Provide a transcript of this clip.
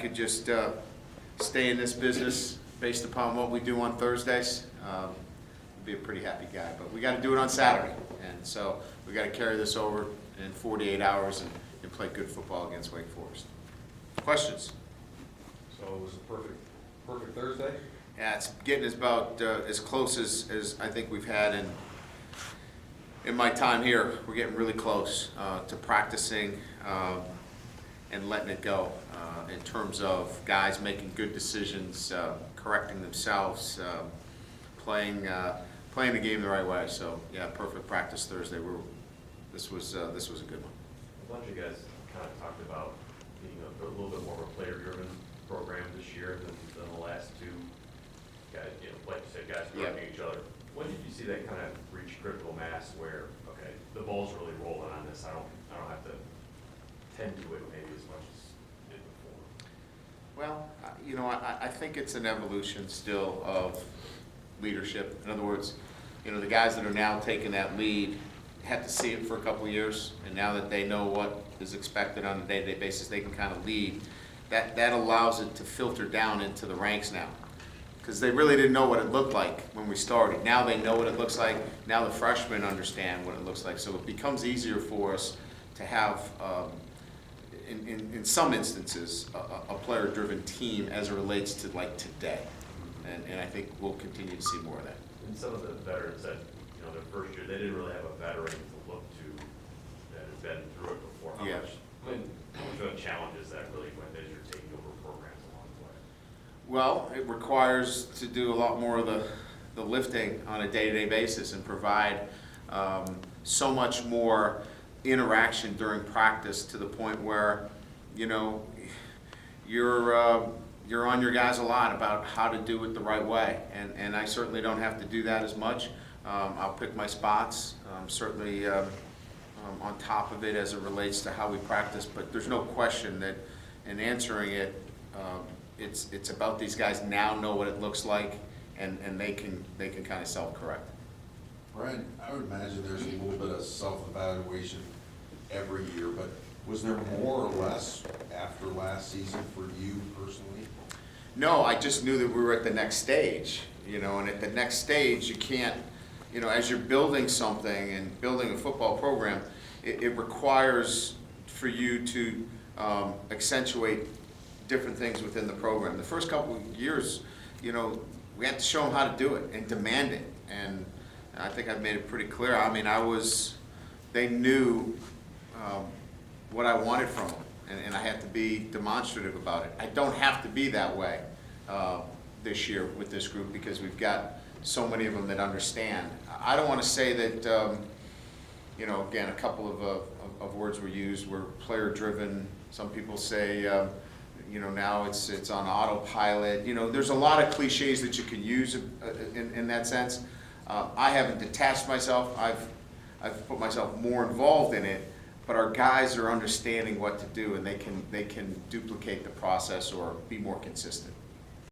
Could just stay in this business based upon what we do on Thursdays, I'd be a pretty happy guy. But we got to do it on Saturday, and so we got to carry this over in 48 hours and play good football against Wake Forest. Questions? So it was a perfect Thursday? Yeah, it's getting about as close as I think we've had in my time here. We're getting really close to practicing and letting it go in terms of guys making good decisions, correcting themselves, playing the game the right way. So yeah, perfect practice Thursday. This was a good one. A bunch of guys kind of talked about being a little bit more of a player-driven program this year than the last two. Guys, like you said, guys correcting each other. When did you see that kind of reach critical mass where, okay, the ball's really rolling on this, I don't have to tend to it maybe as much as it did before? Well, I think it's an evolution still of leadership. In other words, the guys that are now taking that lead had to see it for a couple of years, and now that they know what is expected on a day-to-day basis, they can kind of lead. That allows it to filter down into the ranks now, because they really didn't know what it looked like when we started. Now they know what it looks like. Now the freshmen understand what it looks like. So it becomes easier for us to have, in some instances, a player-driven team as it relates to like today. And I think we'll continue to see more of that. And some of the veterans that, their first year, they didn't really have a veteran to look to that has been through it before. How much of a challenge is that really when you're taking over programs along the way? Well, it requires to do a lot more of the lifting on a day-to-day basis and provide so much more interaction during practice to the point where, you're on your guys a lot about how to do it the right way. And I certainly don't have to do that as much. I'll pick my spots. I'm certainly on top of it as it relates to how we practice, but there's no question that in answering it, it's about these guys now know what it looks like, and they can kind of self-correct. Brian, I would imagine there's a little bit of self-evaluation every year, but was there more or less after last season for you personally? No, I just knew that we were at the next stage, and at the next stage you can't, as you're building something and building a football program, it requires for you to accentuate different things within the program. The first couple of years, we had to show them how to do it and demand it, and I think I've made it pretty clear. I mean, they knew what I wanted from them, and I had to be demonstrative about it. I don't have to be that way this year with this group because we've got so many of them that understand. I don't want to say that, again, a couple of words were used. We're player-driven. Some people say, now it's on autopilot. There's a lot of cliches that you can use in that sense. I haven't detached myself. I've put myself more involved in it, but our guys are understanding what to do, and they can duplicate the process or be more consistent.